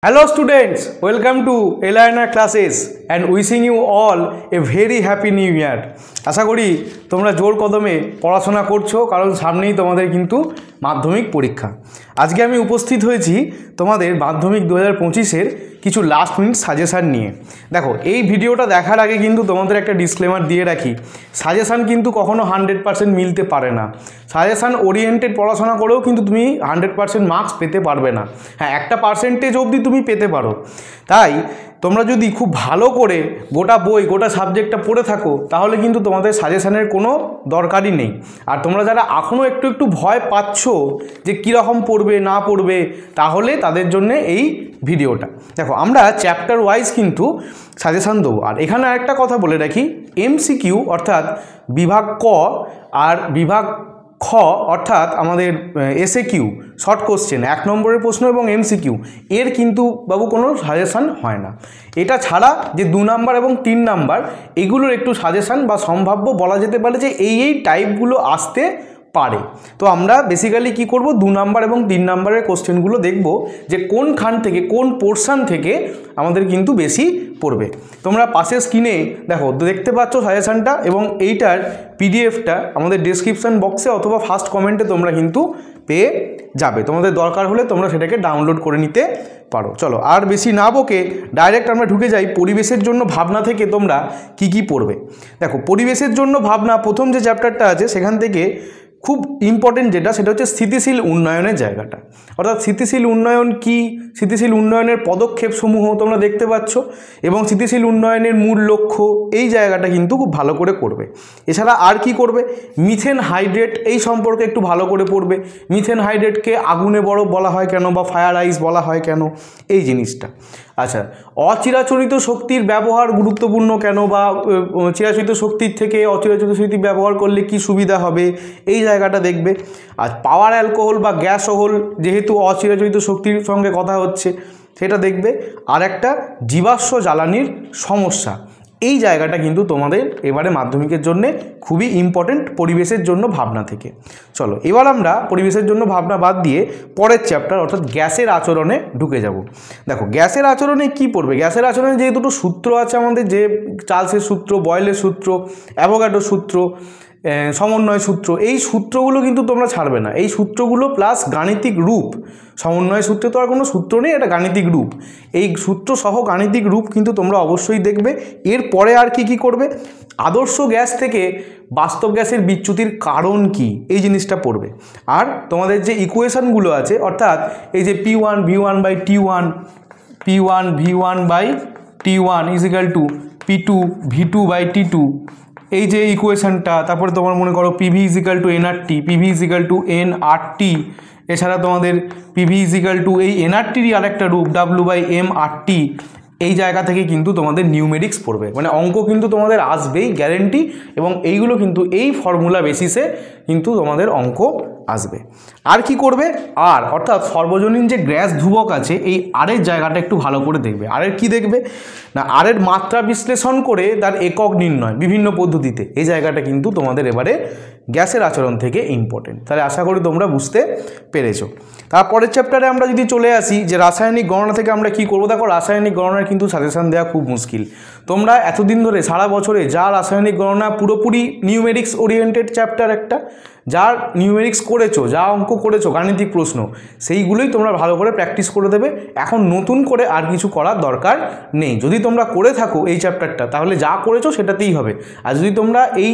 Hello students, welcome to Elena classes and wishing you all a very happy new year. আশা করি তোমরা জোর কদমে পড়াশোনা করছো কারণ সামনেই তোমাদের কিন্তু মাধ্যমিক পরীক্ষা। আজকে আমি উপস্থিত হয়েছি তোমাদের মাধ্যমিক 2025-এর কিছু লাস্ট মিনিট সাজেশন নিয়ে। দেখো এই ভিডিওটা দেখার আগে কিন্তু তোমাদের একটা ডিসক্লেমার দিয়ে রাখি, সাজেশন কিন্তু কখনো 100% মিলতে পারে না। সাজেশন ওরিয়েন্টেড পড়াশোনা করেও কিন্তু তুমি 100% মার্কস পেতে পারবে না। হ্যাঁ, একটা পার্সেন্টেজ অবধি তুমি পেতে পারো। তাই তোমরা যদি খুব ভালো করে গোটা বই গোটা সাবজেক্টটা পড়ে থাকো তাহলে কিন্তু তোমাদের সাজেশনের কোনো দরকারই নেই। আর তোমরা যারা এখনও একটু ভয় পাচ্ছ যে কীরকম পড়বে না পড়বে, তাহলে তাদের জন্য এই ভিডিওটা। দেখো আমরা চ্যাপ্টার ওয়াইজ কিন্তু সাজেশন দেবো। আর এখানে আরেকটা কথা বলে রাখি, এমসিকিউ অর্থাৎ বিভাগ ক আর বিভাগ খ অর্থাৎ আমাদের এসএকিউ শর্ট কোশ্চেন 1 নম্বরের প্রশ্ন এবং এমসিকিউ এর কিন্তু বাবু কোনো সাজেশান হয় না। এটা ছাড়া যে 2 নাম্বার এবং 3 নাম্বার এগুলোর একটু সাজেশান বা সম্ভাব্য বলা যেতে পারে যে এই টাইপগুলো আসতে পারে। তো আমরা বেসিক্যালি কি করব, 2 নাম্বার এবং 3 নাম্বারের কোশ্চেনগুলো দেখব যে কোনখান থেকে কোন পোর্শন থেকে আমাদের কিন্তু বেশি পড়বে। তোমরা পাশের স্ক্রিনে দেখো দেখতে পাচ্ছ সাজেশনটা, এবং এইটার পিডিএফটা আমাদের ডেসক্রিপশন বক্সে অথবা ফার্স্ট কমেন্টে তোমরা কিন্তু পেয়ে যাবে। তোমাদের দরকার হলে তোমরা সেটাকে ডাউনলোড করে নিতে পারো। চলো আর বেশি না বকে ডাইরেক্ট আমরা ঢুকে যাই পরিবেশের জন্য ভাবনা থেকে তোমরা কি পড়বে। দেখো পরিবেশের জন্য ভাবনা প্রথম যে চ্যাপ্টারটা আছে সেখান থেকে খুব ইম্পর্টেন্ট যেটা, সেটা হচ্ছে স্থিতিশীল উন্নয়নের জায়গাটা। অর্থাৎ স্থিতিশীল উন্নয়ন কি, স্থিতিশীল উন্নয়নের পদক্ষেপসমূহ তোমরা দেখতে পাচ্ছ, এবং স্থিতিশীল উন্নয়নের মূল লক্ষ্য এই জায়গাটা কিন্তু খুব ভালো করে করবে। এছাড়া আর কি করবে, মিথেন হাইড্রেট এই সম্পর্কে একটু ভালো করে পড়বে। মিথেন হাইড্রেটকে আগুনে বরফ বলা হয় কেন বা ফায়ার আইস বলা হয় কেন, এই জিনিসটা। আচ্ছা, অচিরাচরিত শক্তির ব্যবহার গুরুত্বপূর্ণ কেন, বা চিরাচরিত শক্তির থেকে অচিরাচরিত শক্তি ব্যবহার করলে কি সুবিধা হবে, এই জায়গাটা দেখবে। আর পাওয়ার অ্যালকোহল বা গ্যাস ওহল যেহেতু অচিরাচরিত শক্তির সঙ্গে কথা হচ্ছে সেটা দেখবে। আর একটা জীবাশ্ম জ্বালানির সমস্যা, এই জায়গাটা কিন্তু তোমাদের এবারে মাধ্যমিকের জন্য খুবই ইম্পর্টেন্ট পরিবেশের জন্য ভাবনা থেকে। চলো এবার আমরা পরিবেশের জন্য ভাবনা বাদ দিয়ে পরের চ্যাপ্টার অর্থাৎ গ্যাসের আচরণে ঢুকে যাব। দেখো গ্যাসের আচরণে কি পড়বে, গ্যাসের আচরণে যে দুটো সূত্র আছে আমাদের, যে চার্লসের সূত্র, বয়েলের সূত্র, অ্যাভোগাড্রোর সূত্র, সমন্বয় সূত্র, এই সূত্রগুলো কিন্তু তোমরা ছাড়বে না। এই সূত্রগুলো প্লাস গাণিতিক রূপ, সমন্বয় সূত্রে তো আর কোনো সূত্র নেই, এটা গাণিতিক রূপ, এই সূত্র সহ গাণিতিক রূপ কিন্তু তোমরা অবশ্যই দেখবে। এরপরে আর কি করবে, আদর্শ গ্যাস থেকে বাস্তব গ্যাসের বিচ্যুতির কারণ কি, এই জিনিসটা পড়বে। আর তোমাদের যে ইকুয়েশনগুলো আছে অর্থাৎ এই যে P1 V1 by T1, P1 V1 by T1 equal to P2 V2 by T2, এই যে ইকুয়েশনটা। তারপরে তোমার মনে করো PV equal to NRT, PV equal to NRT। এছাড়া তোমাদের PV ইজিক্যাল টু এই NRTরই আরেকটা রূপ W বাই MRT। এই জায়গা থেকে কিন্তু তোমাদের নিউমেরিক্স পড়বে, মানে অঙ্ক কিন্তু তোমাদের আসবেই গ্যারেন্টি, এবং এইগুলো কিন্তু এই ফর্মুলা বেসিসে কিন্তু তোমাদের অঙ্ক আসবে। আর কি করবে, আর অর্থাৎ সর্বজনীন যে গ্যাস ধ্রুবক আছে এই আরের জায়গাটা একটু ভালো করে দেখবে। আরের কি দেখবে না, আরের মাত্রা বিশ্লেষণ করে তার একক নির্ণয় বিভিন্ন পদ্ধতিতে, এই জায়গাটা কিন্তু তোমাদের এবারে গ্যাসের আচরণ থেকে ইম্পর্টেন্ট। তাহলে আশা করি তোমরা বুঝতে পেরেছো। তারপরের চ্যাপ্টারে আমরা যদি চলে আসি যে রাসায়নিক গণনা থেকে আমরা কি করব। দেখো রাসায়নিক গণনার কিন্তু সাজেশন দেওয়া খুব মুশকিল। তোমরা এতদিন ধরে সারা বছরে যা রাসায়নিক গণনা পুরোপুরি নিউমেরিক্স ওরিয়েন্টেড চ্যাপ্টার একটা, যার নিউমেরিক্স করেছো, যা অঙ্ক করেছো গাণিতিক প্রশ্ন, সেইগুলোই তোমরা ভালো করে প্র্যাকটিস করে দেবে। এখন নতুন করে আর কিছু করার দরকার নেই। যদি তোমরা করে থাকো এই চ্যাপ্টারটা তাহলে যা করেছো সেটাতেই হবে। আর যদি তোমরা এই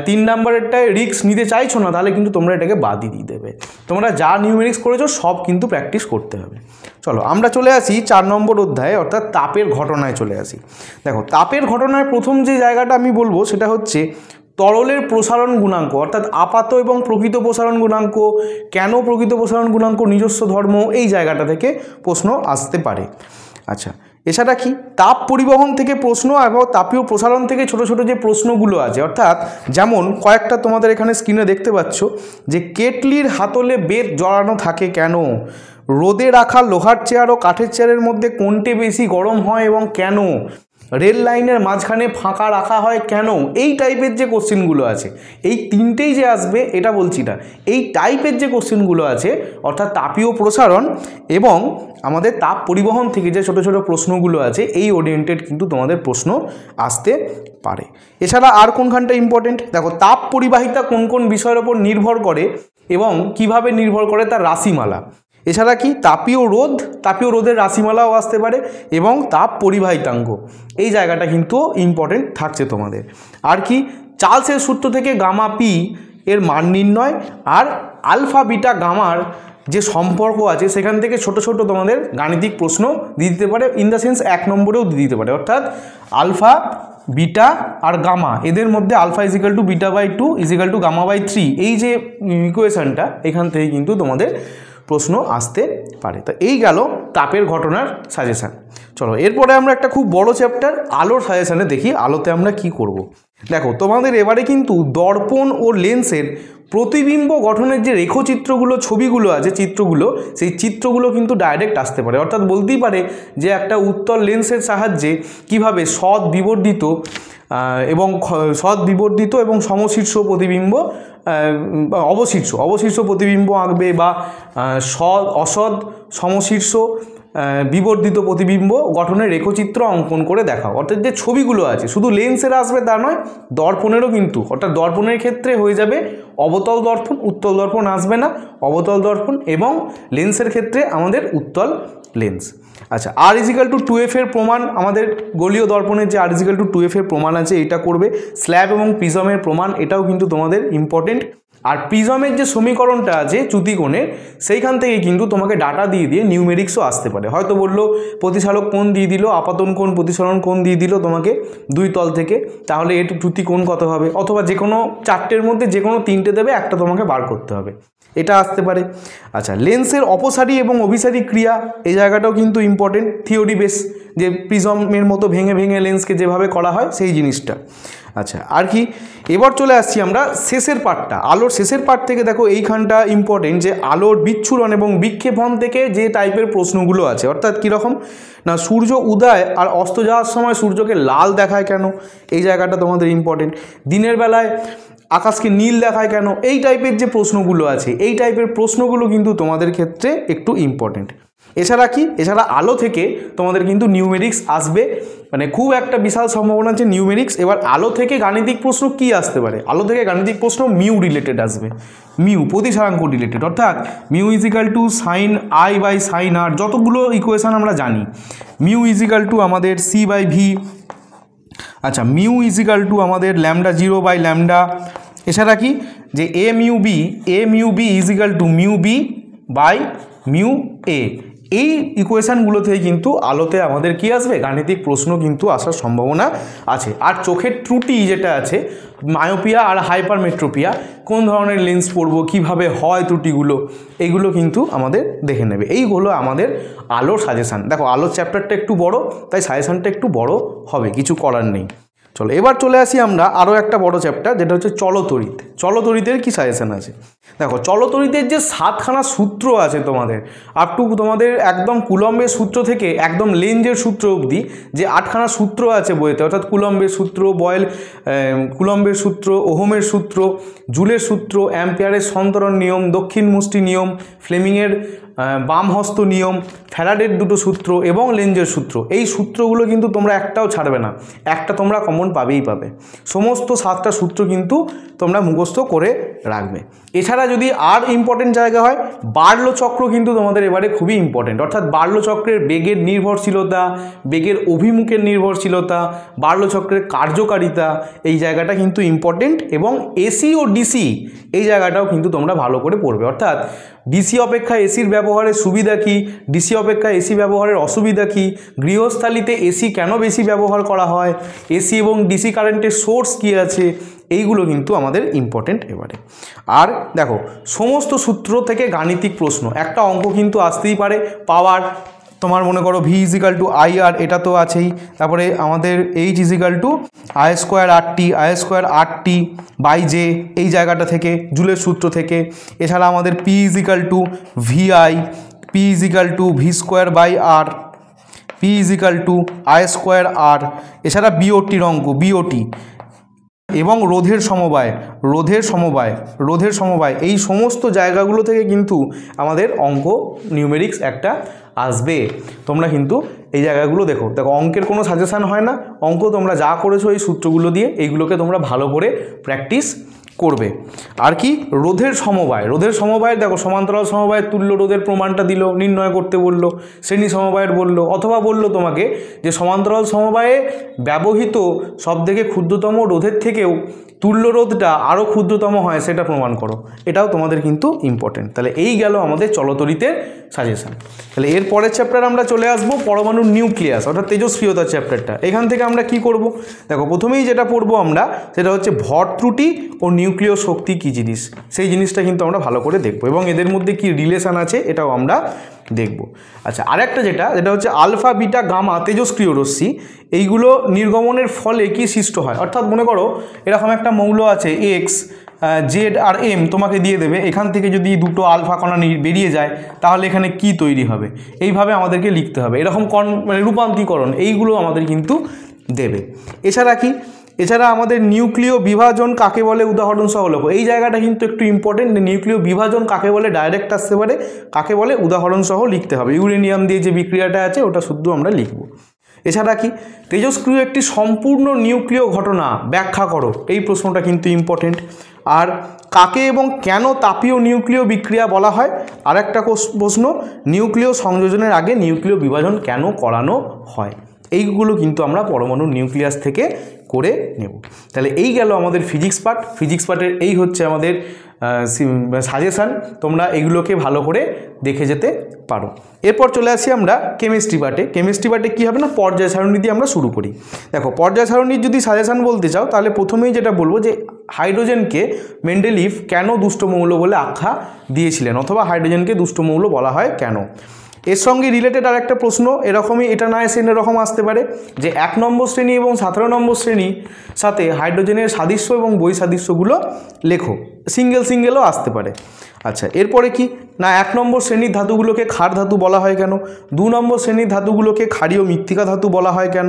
3 নাম্বারেরটায় রিস্ক নিতে চাইছো না তাহলে কিন্তু তোমরা এটাকে বাদই দিয়ে দেবে। তোমরা যা নিউমেরিক্স করেছো সব কিন্তু প্র্যাকটিস করতে হবে। চলো আমরা চলে আসি 4 নম্বর অধ্যায়ে অর্থাৎ তাপের ঘটনায় চলে আসি। দেখো তাপের ঘটনায় প্রথম যে জায়গাটা আমি বলবো সেটা হচ্ছে তরলের প্রসারণ গুণাঙ্ক, অর্থাৎ আপাত এবং প্রকৃত প্রসারণ গুণাঙ্ক, কেন প্রকৃত প্রসারণ গুণাঙ্ক নিজস্ব ধর্ম, এই জায়গাটা থেকে প্রশ্ন আসতে পারে। আচ্ছা, এছাড়া কি তাপ পরিবহন থেকে প্রশ্ন এবং তাপীয় প্রসারণ থেকে ছোট ছোট যে প্রশ্নগুলো আছে, অর্থাৎ যেমন কয়েকটা তোমাদের এখানে স্ক্রিনে দেখতে পাচ্ছ যে কেটলির হাতলে বেত জড়ানো থাকে কেন, রোদে রাখা লোহার চেয়ার ও কাঠের চেয়ারের মধ্যে কোনটি বেশি গরম হয় এবং কেন, রেল লাইনের মাঝখানে ফাঁকা রাখা হয় কেন, এই টাইপের যে কোশ্চেনগুলো আছে, এই তিনটেই যে আসবে এটা বলছি না, এই টাইপের যে কোশ্চেনগুলো আছে অর্থাৎ তাপীয় প্রসারণ এবং আমাদের তাপ পরিবহন থেকে যে ছোট ছোট প্রশ্নগুলো আছে এই ওরিয়েন্টেড কিন্তু তোমাদের প্রশ্ন আসতে পারে। এছাড়া আর কোনখানটা ইম্পর্টেন্ট, দেখো তাপ পরিবাহিতা কোন কোন বিষয়ের ওপর নির্ভর করে এবং কিভাবে নির্ভর করে তার রাশিমালা। এছাড়া কি তাপীয় রোধ, তাপীয় রোধের রাশিমালাও আসতে পারে এবং তাপ পরিবাহিতাঙ্ক, এই জায়গাটা কিন্তু ইম্পর্টেন্ট থাকছে তোমাদের। আর কি চার্লসের সূত্র থেকে গামা পি এর মান নির্ণয় আর আলফা বিটা গামার যে সম্পর্ক আছে সেখান থেকে ছোট ছোট তোমাদের গাণিতিক প্রশ্ন দিয়ে দিতে পারে, ইন দ্য সেন্স 1 নম্বরেও দিয়ে দিতে পারে। অর্থাৎ আলফা বিটা আর গামা এদের মধ্যে alpha equal to beta by 2 equal to gamma by 3, এই যে ইকুয়েশনটা এখান থেকে কিন্তু তোমাদের প্রশ্ন আসতে পারে। তো এই গেল তাপের ঘটনার সাজেশান। চলো এরপরে আমরা একটা খুব বড় চ্যাপ্টার আলোর সাজেশানে দেখি আলোতে আমরা কি করব। দেখো তোমাদের এবারে কিন্তু দর্পণ ও লেন্সের প্রতিবিম্ব গঠনের যে রেখচিত্রগুলো, ছবিগুলো আছে, চিত্রগুলো, সেই চিত্রগুলো কিন্তু ডাইরেক্ট আসতে পারে। অর্থাৎ বলতেই পারে যে একটা উত্তল লেন্সের সাহায্যে কিভাবে সৎ বিবর্ধিত এবং সমশীর্ষ প্রতিবিম্ব, অবশীর্ষ প্রতিবিম্ব আঁকবে বা অসৎ সমশীর্ষ বিবর্ধিত প্রতিবিম্ব গঠনের রেখচিত্র অঙ্কন করে দেখাও। অর্থাৎ যে ছবিগুলো আছে শুধু লেন্সের আসবে তা নয়, দর্পণেরও কিন্তু, অর্থাৎ দর্পণের ক্ষেত্রে হয়ে যাবে অবতল দর্পণ, উত্তল দর্পণ আসবে না, অবতল দর্পণ, এবং লেন্সের ক্ষেত্রে আমাদের উত্তল লেন্স। আচ্ছা, আর ইজিক্যাল টু 2f এর প্রমাণ, আমাদের গোলীয় দর্পণের যে আর ইজিক্যাল টু 2f এর প্রমাণ আছে এটা করবে। স্ল্যাব এবং প্রিজমের প্রমাণ, এটাও কিন্তু তোমাদের ইম্পর্টেন্ট। আর প্রিজমের যে সমীকরণটা আছে চ্যুতিকোণের, সেইখান থেকে কিন্তু তোমাকে ডাটা দিয়ে দিয়ে নিউমেরিক্সও আসতে পারে। হয়তো বললো প্রতিসালক কোণ দিয়ে দিল, আপাতন কোণ, প্রতিসরণ কোণ দিয়ে দিল তোমাকে 2 তল থেকে, তাহলে এর চ্যুতিকোণ কত হবে, অথবা যে কোনো 4টের মধ্যে যে কোনো 3টে দেবে, একটা তোমাকে বার করতে হবে, এটা আসতে পারে। আচ্ছা, লেন্সের অপসারী এবং অভিসারী ক্রিয়া, এই জায়গাটাও কিন্তু ইম্পর্টেন্ট, থিওরি বেস, যে প্রিজমের মতো ভেঙে ভেঙে লেন্সকে যেভাবে করা হয় সেই জিনিসটা। আচ্ছা, আর কি এবার চলে আসছি আমরা শেষের পার্টটা, আলোর শেষের পার্ট থেকে। দেখো এইখানটা ইম্পর্টেন্ট, যে আলোর বিচ্ছুরণ এবং বিক্ষেপণ থেকে যে টাইপের প্রশ্নগুলো আছে, অর্থাৎ কীরকম না, সূর্য উদয় আর অস্ত যাওয়ার সময় সূর্যকে লাল দেখায় কেন, এই জায়গাটা তোমাদের ইম্পর্টেন্ট। দিনের বেলায় আকাশকে নীল দেখায় কেন, এই টাইপের যে প্রশ্নগুলো আছে, এই টাইপের প্রশ্নগুলো কিন্তু তোমাদের ক্ষেত্রে একটু ইম্পর্টেন্ট। এছাড়া কি, এছাড়া আলো থেকে তোমাদের কিন্তু নিউমেরিক্স আসবে, মানে খুব একটা বিশাল সম্ভাবনা আছে নিউমেরিক্স। এবার আলো থেকে গাণিতিক প্রশ্ন কি আসতে পারে, আলো থেকে গাণিতিক প্রশ্ন মিউ রিলেটেড আসবে, মিউ প্রতিসারাঙ্ক রিলেটেড, অর্থাৎ mu equal to sine I by sine R, যতগুলো ইকুয়েশান আমরা জানি, মিউ ইজিক্যাল টু আমাদের সি বাই ভি। আচ্ছা, মিউ ইজিক্যাল টু আমাদের ল্যামডা 0 বাই ল্যামডা। এছাড়া কি, যে A mu B equal to mu B by mu A, এই ইকুয়েশানগুলো থেকে কিন্তু আলোতে আমাদের কি আসবে, গাণিতিক প্রশ্ন কিন্তু আসার সম্ভাবনা আছে। আর চোখের ত্রুটি যেটা আছে, মায়োপিয়া আর হাইপারমেট্রোপিয়া, কোন ধরনের লেন্স পরবো, কিভাবে হয় ত্রুটিগুলো, এইগুলো কিন্তু আমাদের দেখে নেবে। এইগুলো আমাদের আলোর সাজেশান। দেখো আলোর চ্যাপ্টারটা একটু বড়, তাই সাজেশানটা একটু বড় হবে, কিছু করার নেই। চলো এবার চলে আসি আমরা আরও একটা বড় চ্যাপ্টার, যেটা হচ্ছে চলতড়িৎ। চলতড়িতের কি সাজেশন আছে, দেখো চলতড়িতের যে 7খানা সূত্র আছে তোমাদের, আপ টু তোমাদের একদম কুলম্বের সূত্র থেকে একদম লেঞ্জের সূত্র অবধি যে 8খানা সূত্র আছে বইতে, অর্থাৎ কুলম্বের সূত্র, কুলম্বের সূত্র, ওহমের সূত্র, জুলের সূত্র, অ্যাম্পিয়ারের সন্তরণ নিয়ম, দক্ষিণ মুষ্টি নিয়ম, ফ্লেমিংয়ের বাম হস্ত নিয়ম, ফ্যারাডের দুটো সূত্র এবং লেঞ্জের সূত্র, এই সূত্রগুলো কিন্তু তোমরা একটাও ছাড়বে না, একটা তোমরা কমন পাবেই পাবে। সমস্ত 7টা সূত্র কিন্তু তোমরা মুখস্থ করে রাখবে। এছাড়া যদি আর ইম্পর্টেন্ট জায়গা হয়, বার্লো চক্র কিন্তু তোমাদের এবারে খুবই ইম্পর্টেন্ট, অর্থাৎ বার্লো চক্রের বেগের নির্ভরশীলতা, বেগের অভিমুখের নির্ভরশীলতা, বার্লো চক্রের কার্যকারিতা, এই জায়গাটা কিন্তু ইম্পর্টেন্ট। এবং এসি ও ডিসি, এই জায়গাটাও কিন্তু তোমরা ভালো করে পড়বে, অর্থাৎ ডিসি অপেক্ষা এসির ব্যবহারের সুবিধা কী, ডিসি অপেক্ষা এসি ব্যবহারের অসুবিধা কী, গৃহস্থালিতে এসি কেন বেশি ব্যবহার করা হয়, এসি এবং ডিসি কারেন্টের সোর্স কী আছে, এইগুলো কিন্তু আমাদের ইম্পর্টেন্ট এবারে। আর দেখো সমস্ত সূত্র থেকে গাণিতিক প্রশ্ন, একটা অঙ্ক কিন্তু আসতেই পারে, পাওয়ার, তোমার মনে করো V equal to I R, এটা তো আছেই। তারপরে আমাদের H equal to I square R T by J, এই জায়গাটা থেকে, জুলের সূত্র থেকে। এছাড়া আমাদের P equal to V I, P equal to V square by R, P equal to I square R, এছাড়া বিওটির অঙ্ক বিওটি এবং রোধের সমবায় এই সমস্ত জায়গাগুলো থেকে কিন্তু আমাদের অঙ্ক নিউমেরিক্স একটা আসবে। তোমরা কিন্তু এই জায়গাগুলো দেখো অঙ্কের কোনো সাজেশান হয় না, অঙ্ক তোমরা যা করেছো এই সূত্রগুলো দিয়ে এইগুলোকে তোমরা ভালো করে প্র্যাকটিস করবে। আর কি রোধের সমবায় দেখো সমান্তরাল সমবায়ের তুল্য রোধের প্রমাণটা দিল, নির্ণয় করতে বললো, শ্রেণী সমবায়ের বললো, অথবা বললো তোমাকে যে সমান্তরাল সমবায়ে ব্যবহৃত সবথেকে ক্ষুদ্রতম রোধের থেকেও তুল্য রোধটা আরও ক্ষুদ্রতম হয় সেটা প্রমাণ করো। এটাও তোমাদের কিন্তু ইম্পর্টেন্ট। তাহলে এই গেল আমাদের চলতরিতের সাজেশান। তাহলে এর পরের চ্যাপ্টার আমরা চলে আসবো পরমাণুর নিউক্লিয়াস অর্থাৎ তেজস্ক্রিয়তার চ্যাপ্টারটা। এখান থেকে আমরা কি করব দেখো, প্রথমেই যেটা পড়বো আমরা সেটা হচ্ছে ভর ত্রুটি ও নিউক্লিয় শক্তি কী জিনিস, সেই জিনিসটা কিন্তু আমরা ভালো করে দেখবো এবং এদের মধ্যে কি রিলেশান আছে এটাও আমরা দেখব। আচ্ছা, আরেকটা যেটা হচ্ছে আলফা বিটা গামা তেজস্ক্রিয় রশ্মি, এইগুলো নির্গমনের ফলে কি সৃষ্ট হয়। অর্থাৎ মনে করো এরকম একটা মৌল আছে এক্স, জেড আর এম তোমাকে দিয়ে দেবে, এখান থেকে যদি দুটো আলফা কণা বেরিয়ে যায় তাহলে এখানে কি তৈরি হবে, এইভাবে আমাদেরকে লিখতে হবে। এরকম রূপান্তরীকরণ এইগুলো আমাদের কিন্তু দেবে। এছাড়া আমাদের নিউক্লিয় বিভাজন কাকে বলে উদাহরণসহ লেখো। এই জায়গাটা কিন্তু একটু ইম্পর্টেন্ট, নিউক্লিয় বিভাজন কাকে বলে ডাইরেক্ট আসতে পারে, কাকে বলে উদাহরণসহ লিখতে হবে। ইউরেনিয়াম দিয়ে যে বিক্রিয়াটা আছে ওটা শুদ্ধ আমরা লিখব। এছাড়া কি তেজস্ক্রিয় একটি সম্পূর্ণ নিউক্লিয় ঘটনা ব্যাখ্যা করো, এই প্রশ্নটা কিন্তু ইম্পর্টেন্ট। আর কাকে এবং কেন তাপীয় নিউক্লিয় বিক্রিয়া বলা হয়, আর একটা প্রশ্ন নিউক্লিয় সংযোজনের আগে নিউক্লিয় বিভাজন কেন করানো হয়। এইগুলো কিন্তু আমরা পরমাণুর নিউক্লিয়াস থেকে করে নেব। তাহলে এই গেল আমাদের ফিজিক্স পার্টের এই হচ্ছে আমাদের সাজেশান, তোমরা এগুলোকে ভালো করে দেখে যেতে পারো। এরপর চলে আসি আমরা কেমিস্ট্রি পার্টে কী হবে না, পর্যায় সারণী দিয়ে আমরা শুরু করি। দেখো পর্যায় সারণীর যদি সাজেশান বলতে চাও তাহলে প্রথমেই যেটা বলবো যে হাইড্রোজেনকে মেন্ডেলিভ কেন দুষ্ট মৌল বলে আখ্যা দিয়েছিলেন, অথবা হাইড্রোজেনকে দুষ্ট মৌল বলা হয় কেন। এর সঙ্গে রিলেটেড আর একটা প্রশ্ন এরকমই, এটা না এসে এরকম আসতে পারে যে 1 নম্বর শ্রেণী এবং 17 নম্বর শ্রেণীর সাথে হাইড্রোজেনের সাদৃশ্য এবং বৈসাদৃশ্যগুলো লেখো, সিঙ্গেলও আসতে পারে। আচ্ছা, এরপরে কি না 1 নম্বর শ্রেণীর ধাতুগুলোকে ক্ষার ধাতু বলা হয় কেন, 2 নম্বর শ্রেণীর ধাতুগুলোকে ক্ষারীয় মৃত্তিকা ধাতু বলা হয় কেন।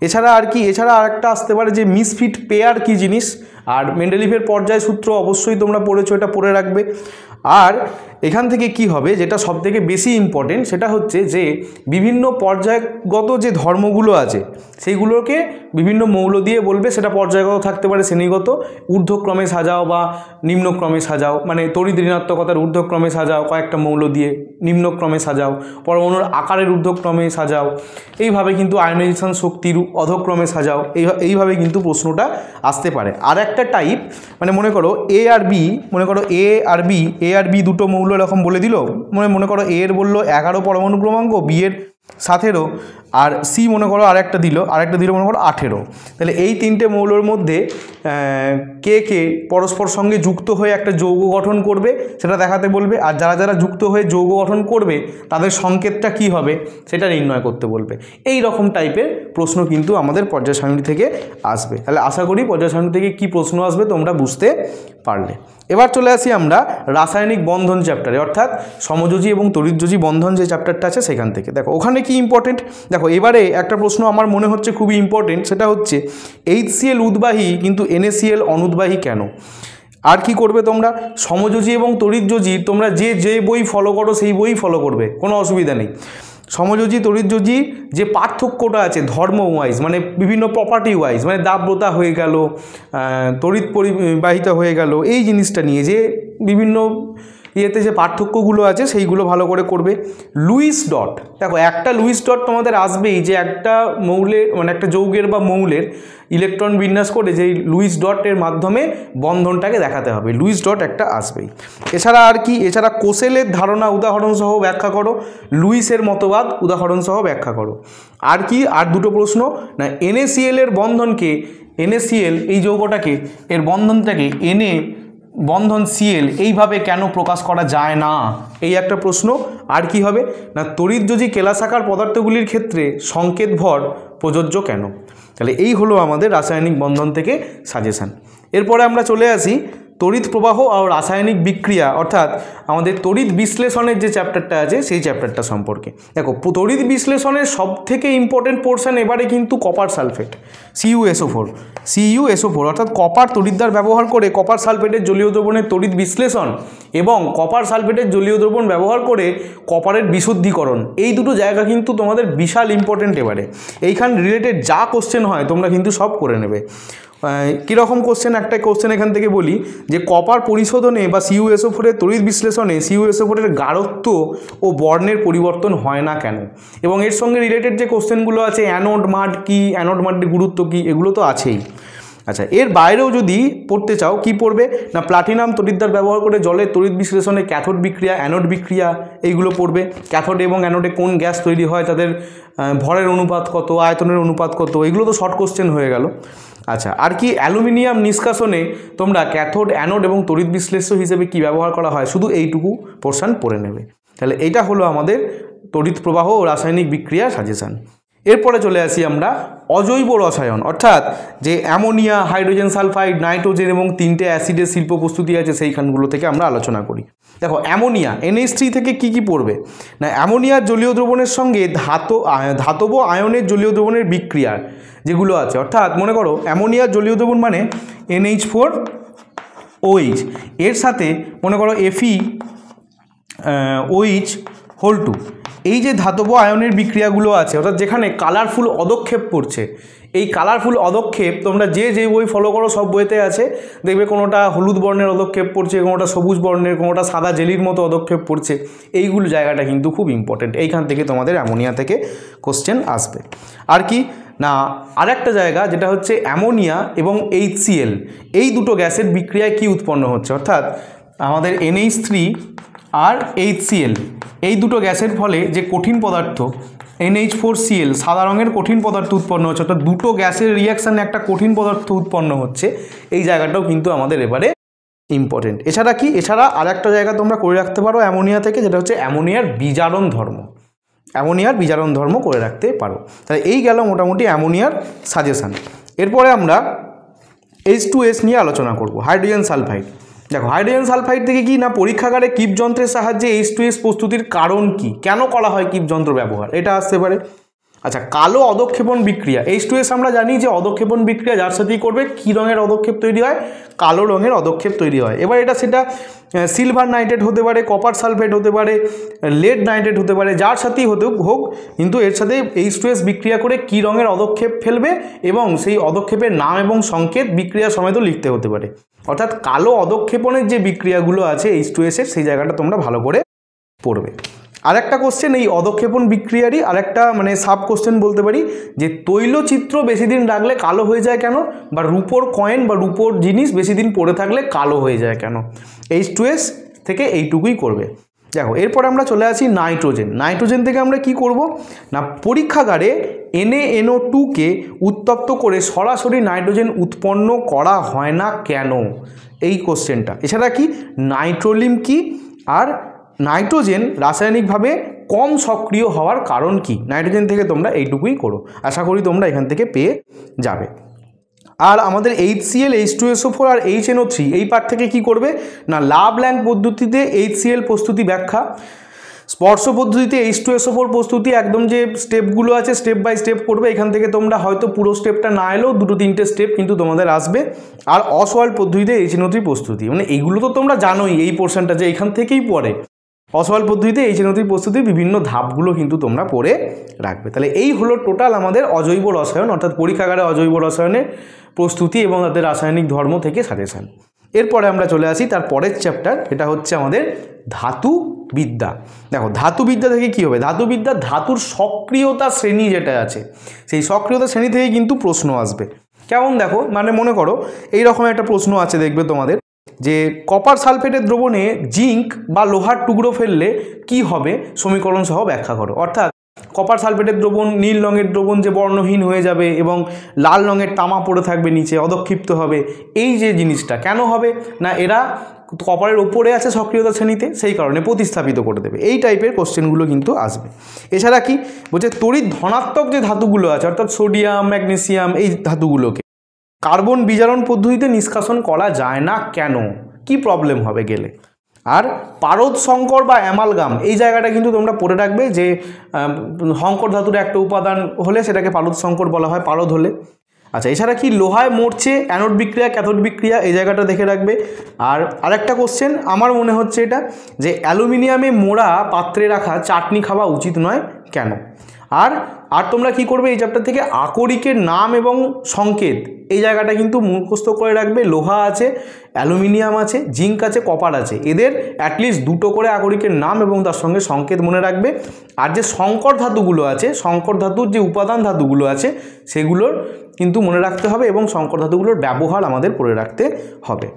এছাড়া আরেকটা আসতে পারে যে মিসফিট পেয়ার কি জিনিস। আর মেন্ডেলিভের পর্যায় সূত্র অবশ্যই তোমরা পড়েছো, এটা পড়ে রাখবে। আর এখান থেকে কি হবে, যেটা সবথেকে বেশি ইম্পর্টেন্ট সেটা হচ্ছে যে বিভিন্ন পর্যায়গত যে ধর্মগুলো আছে সেইগুলোকে বিভিন্ন মৌল দিয়ে বলবে, সেটা পর্যায়গত থাকতে পারে শ্রেণীগত, ঊর্ধ্বক্রমে সাজাও বা নিম্নক্রমে সাজাও, মানে তড়িৎ ঋণাত্মকতার ঊর্ধ্বক্রমে সাজাও কয়েকটা মৌল দিয়ে, নিম্নক্রমে সাজাও পরমাণুর আকারের ঊর্ধ্বক্রমে সাজাও, এইভাবে কিন্তু আয়নাইজেশন শক্তির অধক্রমে সাজাও, এইভাবে কিন্তু প্রশ্নটা আসতে পারে। আর একটা টাইপ মানে মনে করো এ আর বি দুটো মৌল এরকম বলে দিল, মনে করো এ এর বললো 11 পরমাণু ক্রমাঙ্ক, বি এর 17, আর সি মনে করো আরেকটা দিল মনে করো 18। তাহলে এই তিনটে মৌলের মধ্যে কে পরস্পর সঙ্গে যুক্ত হয়ে একটা যৌগ গঠন করবে সেটা দেখাতে বলবে, আর যারা যুক্ত হয়ে যৌগ গঠন করবে তাদের সংকেতটা কি হবে সেটা নির্ণয় করতে বলবে। এই রকম টাইপের প্রশ্ন কিন্তু আমাদের পর্যায় সারণী থেকে আসবে। তাহলে আশা করি পর্যায় সারণী থেকে কি প্রশ্ন আসবে তোমরা বুঝতে পারলে। এবার চলে আসি আমরা রাসায়নিক বন্ধন চ্যাপ্টারে, অর্থাৎ সমযোজী এবং তড়িৎযোজী বন্ধন যে চ্যাপ্টারটা আছে সেখান থেকে। দেখো ওখানে কি ইম্পর্টেন্ট, দেখো এবারে একটা প্রশ্ন আমার মনে হচ্ছে খুবই ইম্পর্টেন্ট, সেটা হচ্ছে HCl উদ্বাহী কিন্তু NaCl অনুদ্বাহী কেন। আর কি করবে তোমরা, সমযোজী এবং তড়িৎযোজী তোমরা যে বই ফলো করো সেই বই ফলো করবে, কোনো অসুবিধা নেই। সমযোজী তড়িৎযোজী যে পার্থক্যটা আছে ধর্ম ওয়াইজ, মানে বিভিন্ন প্রপার্টি ওয়াইজ, মানে দাব্যতা হয়ে গেল, তড়িৎ পরিবাহিতা হয়ে গেল, এই জিনিসটা নিয়ে যে বিভিন্ন ইয়েতে যে পার্থক্যগুলো আছে সেইগুলো ভালো করে করবে। লুইস ডট, দেখো একটা লুইস ডট তোমাদের আসবেই, যে একটা মৌলের মানে একটা যৌগের বা মৌলের ইলেকট্রন বিন্যাস করে যেই লুইস ডটের মাধ্যমে বন্ধনটাকে দেখাতে হবে, লুইস ডট একটা আসবেই। এছাড়া কোসেলের ধারণা উদাহরণসহ ব্যাখ্যা করো, লুইসের মতবাদ উদাহরণসহ ব্যাখ্যা করো। আর দুটো প্রশ্ন না, NaCl এর বন্ধনকে, NaCl এই যৌগটাকে এর বন্ধনটাকে Na বন্ধন Cl এইভাবে কেন প্রকাশ করা যায় না, এই একটা প্রশ্ন। আর কি হবে না, তড়িৎযোজী কেলাসাকার পদার্থগুলির ক্ষেত্রে সংকেত ভর প্রযোজ্য কেন। তাহলে এই হলো আমাদের রাসায়নিক বন্ধন থেকে সাজেশান। এরপরে আমরা চলে আসি তড়িৎ প্রবাহ আর রাসায়নিক বিক্রিয়া অর্থাৎ আমাদের তড়িৎ বিশ্লেষণের যে চ্যাপ্টারটা আছে সেই চ্যাপ্টারটা সম্পর্কে। দেখো তড়িৎ বিশ্লেষণের সবথেকে ইম্পর্টেন্ট পোর্শন এবারে কিন্তু কপার সালফেট CuSO4 অর্থাৎ কপার তড়িৎদ্বার ব্যবহার করে কপার সালফেটের জলীয় দ্রবণের তড়িৎ বিশ্লেষণ এবং কপার সালফেটের জলীয় দ্রবণ ব্যবহার করে কপারের বিশুদ্ধীকরণ, এই দুটো জায়গা কিন্তু তোমাদের বিশাল ইম্পর্টেন্ট। এবারে এইখান রিলেটেড যা কোশ্চেন হয় তোমরা কিন্তু সব করে নেবে। কীরকম কোশ্চেন, একটা কোশ্চেন এখান থেকে বলি যে কপার পরিশোধনে বা CuSO4 তড়িৎ বিশ্লেষণে CuSO4 গাঢ়ত্ব ও বর্ণের পরিবর্তন হয় না কেন, এবং এর সঙ্গে রিলেটেড যে কোশ্চেনগুলো আছে অ্যানোড মাড কী, অ্যানোড মাডের গুরুত্ব কী, এগুলো তো আছেই। আচ্ছা, এর বাইরেও যদি পড়তে চাও কি পড়বে না, প্লাটিনাম তড়িৎদ্বার ব্যবহার করে জলের তড়িৎ বিশ্লেষণে ক্যাথোড বিক্রিয়া, অ্যানোড বিক্রিয়া, এইগুলো পড়বে। ক্যাথোডে এবং অ্যানোডে কোন গ্যাস তৈরি হয়, তাদের ভরের অনুপাত কত, আয়তনের অনুপাত কত, এগুলো তো শর্ট কোশ্চেন হয়ে গেল। আচ্ছা, আর কি অ্যালুমিনিয়াম নিষ্কাশনে তোমরা ক্যাথোড, অ্যানোড এবং তড়িৎ বিশ্লেষ্য হিসেবে কি ব্যবহার করা হয়, শুধু এইটুকু পোর্শন পড়ে নেবে। তাহলে এইটা হলো আমাদের তড়িৎ প্রবাহ ও রাসায়নিক বিক্রিয়া সাজেশান। এরপরে চলে আসি আমরা অজৈব রসায়ন, অর্থাৎ যে অ্যামোনিয়া, হাইড্রোজেন সালফাইড, নাইট্রোজেন এবং 3টে অ্যাসিডের শিল্প প্রস্তুতি আছে সেইখানগুলো থেকে আমরা আলোচনা করি। দেখো অ্যামোনিয়া NH3 থেকে কি কি পড়বে না, অ্যামোনিয়ার জলীয় দ্রবণের সঙ্গে ধাতব আয়নের জলীয় দ্রবণের বিক্রিয়ার যেগুলো আছে, অর্থাৎ মনে করো অ্যামোনিয়ার জলীয় দ্রবণ মানে NH4OH, এর সাথে মনে করো FeOH2, এই যে ধাতব আয়নের বিক্রিয়াগুলো আছে অর্থাৎ যেখানে কালারফুল অদক্ষেপ পড়ছে, এই কালারফুল অদক্ষেপ তোমরা যে বই ফলো করো সব বইতে আছে, দেখবে কোনোটা হলুদ বর্ণের অদক্ষেপ পড়ছে, কোনোটা সবুজ বর্ণের, কোনোটা সাদা জেলির মতো অদক্ষেপ পড়ছে, এইগুলো জায়গাটা কিন্তু খুব ইম্পর্টেন্ট। এইখান থেকে তোমাদের অ্যামোনিয়া থেকে কোশ্চেন আসবে। আর কি না, আরেকটা জায়গা যেটা হচ্ছে অ্যামোনিয়া এবং HCl, এই দুটো গ্যাসের বিক্রিয়ায় কি উৎপন্ন হচ্ছে, অর্থাৎ আমাদের NH3 আর HCl, এই দুটো গ্যাসের ফলে যে কঠিন পদার্থ NH4Cl, সাদা রঙের কঠিন পদার্থ উৎপন্ন হচ্ছে, অর্থাৎ দুটো গ্যাসের রিয়াকশানে একটা কঠিন পদার্থ উৎপন্ন হচ্ছে, এই জায়গাটাও কিন্তু আমাদের এবারে ইম্পর্টেন্ট। এছাড়া কি, এছাড়া আরেকটা জায়গা তোমরা করে রাখতে পারো অ্যামোনিয়া থেকে, যেটা হচ্ছে অ্যামোনিয়ার বিজারণ ধর্ম করে রাখতে পারো। তাহলে এই গেল মোটামুটি অ্যামোনিয়ার সাজেশান। এরপরে আমরা H2S নিয়ে আলোচনা করব, হাইড্রোজেন সালফাইড। দেখো হাইড্রোজেন সালফাইড থেকে কি না, পরীক্ষাগারে কিপ যন্ত্রের সাহায্যে H2S প্রস্তুতির কারণ কি, কেন করা হয় কিপ যন্ত্র ব্যবহার, এটা আসতে পারে। আচ্ছা, কালো অদক্ষেপণ বিক্রিয়া, H2S আমরা জানি যে অদক্ষেপণ বিক্রিয়া যার সাথেই করবে কী রঙের অদক্ষেপ তৈরি হয়, কালো রঙের অদক্ষেপ তৈরি হয়। এবার সেটা সিলভার নাইট্রেট হতে পারে, কপার সালফেট হতে পারে, লেড নাইট্রেট হতে পারে, যার সাথেই হোক, কিন্তু এর সাথে H2S বিক্রিয়া করে কী রঙের অদক্ষেপ ফেলবে এবং সেই অদক্ষেপের নাম এবং সংকেত বিক্রিয়া সমেত লিখতে হতে পারে। অর্থাৎ কালো অদক্ষেপণের যে বিক্রিয়াগুলো আছে H2S-এর, সেই জায়গাটা তোমরা ভালো করে পড়বে। আরেকটা কোশ্চেন এই অদক্ষেপণ বিক্রিয়ারই আরেকটা মানে সাব কোশ্চেন বলতে পারি, যে তৈলচিত্র বেশি দিন রাখলে কালো হয়ে যায় কেন, বা রূপোর কয়েন বা রূপোর জিনিস বেশি দিন পড়ে থাকলে কালো হয়ে যায় কেন, H2S থেকে এইটুকুই করবে। দেখো এরপরে আমরা চলে আসি নাইট্রোজেন থেকে আমরা কি করব না, পরীক্ষাগারে NaNO2-কে উত্তপ্ত করে সরাসরি নাইট্রোজেন উৎপন্ন করা হয় না কেন, এই কোশ্চেনটা। এছাড়া কি নাইট্রোলিম কি, আর নাইট্রোজেন রাসায়নিকভাবে কম সক্রিয় হওয়ার কারণ কি, নাইট্রোজেন থেকে তোমরা এইটুকুই করো, আশা করি তোমরা এখান থেকে পেয়ে যাবে। আর আমাদের HCl, H2SO4 আর HNO3 এই পার্ট থেকে কি করবে না, লাভ-ল্যাং পদ্ধতিতে HCl প্রস্তুতি ব্যাখ্যা, স্পর্শ পদ্ধতিতে H2SO4 প্রস্তুতি, একদম যে স্টেপগুলো আছে স্টেপ বাই স্টেপ করবে। এখান থেকে তোমরা হয়তো পুরো স্টেপটা না এলেও 2-3টে স্টেপ কিন্তু তোমাদের আসবে। আর অসওয়াল্ড পদ্ধতিতে HNO3 প্রস্তুতি, মানে এইগুলো তো তোমরা জানোই, এই পোর্শনটা যে এখান থেকেই পড়ে। অসওয়াল্ড পদ্ধতিতে HNO3 প্রস্তুতির বিভিন্ন ধাপগুলো কিন্তু তোমরা পড়ে রাখবে। তাহলে এই হলো টোটাল আমাদের অজৈব রসায়ন, অর্থাৎ পরীক্ষাগারে অজৈব রসায়নের প্রস্তুতি এবং তাদের রাসায়নিক ধর্ম থেকে সাজেশন। এরপরে আমরা চলে আসি তার পরের চ্যাপ্টার, এটা হচ্ছে আমাদের ধাতুবিদ্যা। দেখো ধাতুবিদ্যা থেকে কি হবে, ধাতুবিদ্যা ধাতুর সক্রিয়তা শ্রেণী যেটা আছে, সেই সক্রিয়তা শ্রেণী থেকে কিন্তু প্রশ্ন আসবে। কেমন দেখো, মানে মনে করো এই রকম একটা প্রশ্ন আছে, দেখবে তোমাদের যে কপার সালফেটের দ্রবণে জিঙ্ক বা লোহার টুকরো ফেললে কি হবে, সমীকরণ সহ ব্যাখ্যা করো। অর্থাৎ কপার সালফেটের দ্রবণ, নীল রঙের দ্রবণ যে বর্ণহীন হয়ে যাবে এবং লাল রঙের তামা পড়ে থাকবে নিচে, অদক্ষিপ্ত হবে, এই যে জিনিসটা কেন হবে না, এরা কপারের ওপরে আছে সক্রিয়তা শ্রেণীতে, সেই কারণে প্রতিস্থাপিত করে দেবে। এই টাইপের কোশ্চেনগুলো কিন্তু আসবে। এছাড়া কি বলছে, তড়িৎ ধনাত্মক যে ধাতুগুলো আছে অর্থাৎ সোডিয়াম, ম্যাগনেসিয়াম, এই ধাতুগুলোকে কার্বন বিজারণ পদ্ধতিতে নিষ্কাশন করা যায় না কেন, কি প্রবলেম হবে গেলে। আর পারদ সংকর বা অ্যামালগাম এই জায়গাটা কিন্তু তোমরা পড়ে রাখবে যে সংকর ধাতুর একটা উপাদান হলে সেটাকে পারদ সংকর বলা হয়, পারদ হলে। আচ্ছা, এছাড়া কি লোহায় মরছে, অ্যানোড বিক্রিয়া, ক্যাথোড বিক্রিয়া, এই জায়গাটা দেখে রাখবে। আর আরেকটা কোশ্চেন আমার মনে হচ্ছে এটা যে অ্যালুমিনিয়ামে মোড়া পাত্রে রাখা চাটনি খাওয়া উচিত নয় কেন। আর তোমরা কি করবে এই চ্যাপ্টার থেকে আকরিকের নাম এবং সংকেত এই জায়গাটা কিন্তু মুখস্থ করে রাখবে। লোহা আছে, অ্যালুমিনিয়াম আছে, জিঙ্ক আছে, কপার আছে, এদের অ্যাটলিস্ট দুটো করে আকরিকের নাম এবং তার সঙ্গে সংকেত মনে রাখবে। আর যে সংকর ধাতুগুলো আছে, সংকর ধাতুর যে উপাদান ধাতুগুলো আছে সেগুলোর কিন্তু মনে রাখতে হবে এবং সংকর ধাতুগুলোর ব্যবহার আমাদের পড়ে রাখতে হবে।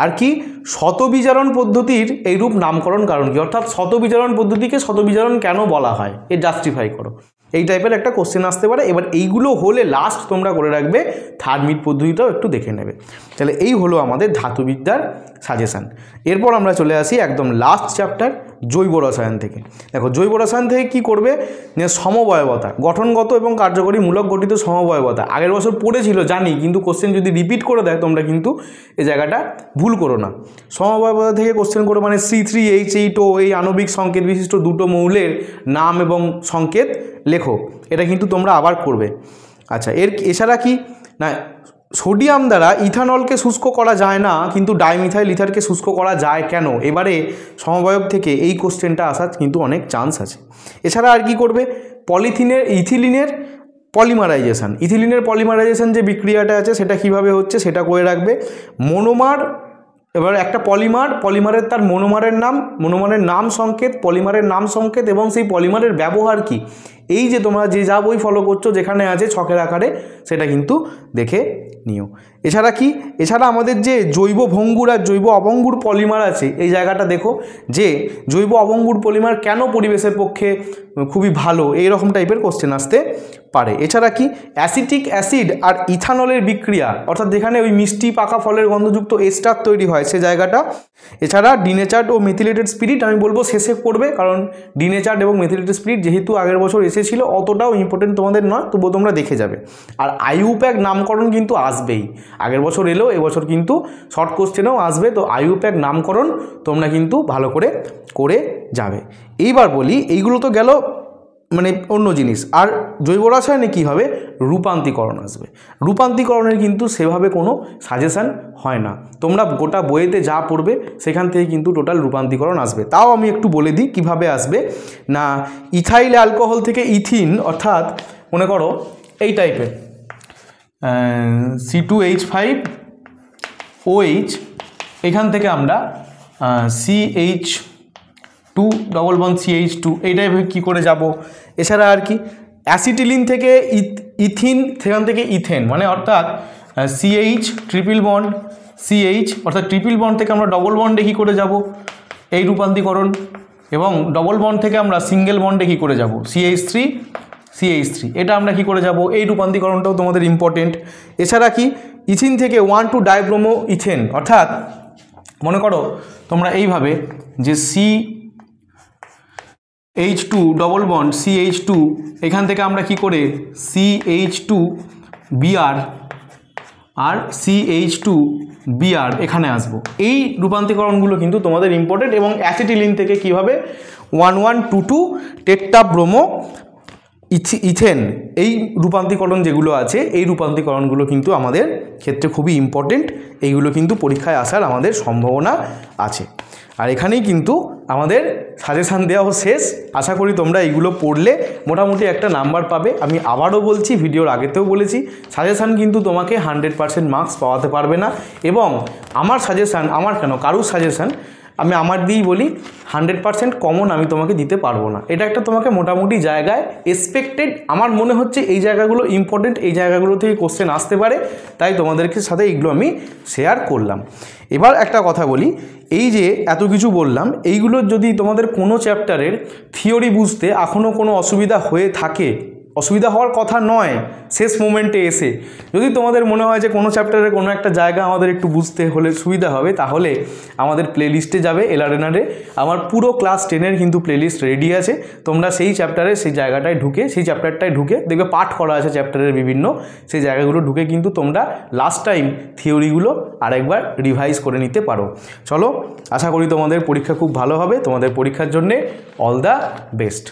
আর কি শতবিজারণ পদ্ধতির এইরূপ নামকরণ কারণ কি, অর্থাৎ শতবিজারণ পদ্ধতিকে শতবিজারণ কেন বলা হয় এর জাস্টিফাই করো, এই টাইপের একটা কোশ্চেন আসতে পারে। এবার এইগুলো হলে লাস্ট তোমরা করে রাখবে থার্মিট পদ্ধতিটাও একটু দেখে নেবে। তাহলে এই হলো আমাদের ধাতুবিদ্যার সাজেশান। এরপর আমরা চলে আসি একদম লাস্ট চ্যাপ্টার জৈব রসায়ন থেকে। দেখো জৈব রসায়ন থেকে কি করবে, যে সমবয়বতা, গঠনগত এবং কার্যকরী মূলক গঠিত সমবয়বতা আগের বছর পড়েছিল জানি, কিন্তু কোশ্চেন যদি রিপিট করে দেয় তোমরা কিন্তু এই জায়গাটা ভুল করো না। সমবয়বতা থেকে কোশ্চেন করো মানে C3H8O এই আণবিক সংকেত বিশিষ্ট দুটো মৌলের নাম এবং সংকেত লেখো, এটা কিন্তু তোমরা আবার করবে। আচ্ছা, এছাড়া কি না, সোডিয়াম দ্বারা ইথানলকে শুষ্ক করা যায় না কিন্তু ডাইমিথাইল ইথারকে শুষ্ক করা যায় কেন, এবারে সমবয়ব থেকে এই কোশ্চেনটা আসার কিন্তু অনেক চান্স আছে। এছাড়া আর কি করবে, ইথিলিনের পলিমারাইজেশন যে বিক্রিয়াটা আছে সেটা কিভাবে হচ্ছে সেটা করে রাখবে। মোনোমার, এবার একটা পলিমারের তার মোনোমারের নাম সংকেত, পলিমারের নাম সংকেত এবং সেই পলিমারের ব্যবহার কি, এই যে তোমরা যে যা বই ফলো করছো যেখানে আছে ছকের আকারে সেটা কিন্তু দেখে নিও। এছাড়া আমাদের যে জৈব ভঙ্গুর আর জৈব অভঙ্গুর পলিমার আছে এই জায়গাটা দেখো, যে জৈব অভঙ্গুর পলিমার কেন পরিবেশের পক্ষে খুবই ভালো, এইরকম টাইপের কোশ্চেন আসতে পারে। এছাড়া কি অ্যাসিটিক অ্যাসিড আর ইথানলের বিক্রিয়া, অর্থাৎ যেখানে ওই মিষ্টি পাকা ফলের গন্ধযুক্ত এস্টার তৈরি হয় সে জায়গাটা। এছাড়া ডিনেচার্ড ও মেথিলেটেড স্পিরিট আমি বলবো শেষে পড়বে, কারণ ডিনেচার্ড এবং মেথিলেটেড স্পিরিট যেহেতু আগের বছর এসেছিল অতটাও ইম্পর্টেন্ট তোমাদের নয়, তবুও তোমরা দেখে যাবে। আর আইইউপ্যাক নামকরণ কিন্তু আসবেই, আগের বছর এলো, এবছর কিন্তু শর্ট কোশ্চেনেও আসবে, তো আইইউপ্যাক নামকরণ তোমরা কিন্তু ভালো করে যাবে। এইবার বলি, এইগুলো তো গেল মানে অন্য জিনিস। আর জৈব রসায়নে কী হবে, রূপান্তরীকরণ আসবে। রূপান্তরীকরণের কিন্তু সেভাবে কোনো সাজেশান হয় না, তোমরা গোটা বইয়েতে যা পড়বে সেখান থেকে কিন্তু টোটাল রূপান্তরীকরণ আসবে। তাও আমি একটু বলে দিই কীভাবে আসবে না, ইথাইল অ্যালকোহল থেকে ইথিন, অর্থাৎ মনে করো এই টাইপের C2H5OH, এখান থেকে আমরা CH2 ডবল বন্ড CH2 এই টাইপের কী করে যাব। এছাড়া আর কি অ্যাসিটিলিন থেকে ইথিন, সেখান থেকে ইথেন, মানে অর্থাৎ CH ট্রিপল বন্ড CH, অর্থাৎ ট্রিপল বন্ড থেকে আমরা ডবল বন্ডে কী করে যাব এই রূপান্তরীকরণ, এবং ডবল বন্ড থেকে আমরা সিঙ্গেল বন্ডে কী করে যাব CH3 এটা আমরা কি করে যাব, এই রূপান্তরীকরণটাও তোমাদের ইম্পর্টেন্ট। এছাড়া কি ইথিন থেকে 1,2 ডাইব্রোমো ইথেন, অর্থাৎ মনে করো তোমরা এইভাবে যে CH2 ডবল বন্ড CH2, এখান থেকে আমরা কি করে CH2Br আর CH2Br এখানে আসবো, এই রূপান্তরীকরণগুলো কিন্তু তোমাদের ইম্পর্টেন্ট। এবং অ্যাসিটিলিন থেকে কীভাবে 1122 টেট্রাব্রোমো ইথেন, এই রূপান্তরীকরণ যেগুলো আছে এই রূপান্তরীকরণগুলো কিন্তু আমাদের ক্ষেত্রে খুবই ইম্পর্টেন্ট, এইগুলো কিন্তু পরীক্ষায় আসার আমাদের সম্ভাবনা আছে। আর এখানেই কিন্তু আমাদের সাজেশান দেওয়াও শেষ। আশা করি তোমরা এইগুলো পড়লে মোটামুটি একটা নাম্বার পাবে। আমি আবারও বলছি, ভিডিওর আগেতেও বলেছি, সাজেশান কিন্তু তোমাকে 100% মার্কস পাওয়াতে পারবে না। এবং আমার সাজেশান, আমার কেন কারুর সাজেশান আমি আমার দিয়েই বলি, 100% কমন আমি তোমাকে দিতে পারবো না। এটা একটা তোমাকে মোটামুটি জায়গায় এক্সপেক্টেড, আমার মনে হচ্ছে এই জায়গাগুলো ইম্পর্টেন্ট, এই জায়গাগুলো থেকে কোশ্চেন আসতে পারে, তাই তোমাদেরকে সাথে এইগুলো আমি শেয়ার করলাম। এবার একটা কথা বলি, এই যে এত কিছু বললাম, এইগুলো যদি তোমাদের কোনো চ্যাপ্টারের থিওরি বুঝতে এখনও কোনো অসুবিধা হয়ে থাকে অসুবিধা হওয়ার কথা নয় শেষ মোমেন্টে এসে। যদি তোমাদের মনে হয় যে কোনো চ্যাপ্টারের কোনো একটা জায়গা আমাদের একটু বুঝতে হলে সুবিধা হবে, তাহলে আমাদের প্লেলিস্টে যাবে এলআরএনআরে, আমার পুরো ক্লাস 10-এর কিন্তু প্লেলিস্ট রেডি আছে। তোমরা সেই চ্যাপ্টারে সেই জায়গাটায় ঢুকে, সেই চ্যাপ্টারটায় ঢুকে দেখবে পাঠ করা আছে চ্যাপ্টারের বিভিন্ন, সেই জায়গাগুলো ঢুকে কিন্তু তোমরা লাস্ট টাইম থিওরিগুলো আরেকবার রিভাইজ করে নিতে পারো। চলো, আশা করি তোমাদের পরীক্ষা খুব ভালো হবে। তোমাদের পরীক্ষার জন্যে অল দ্য বেস্ট।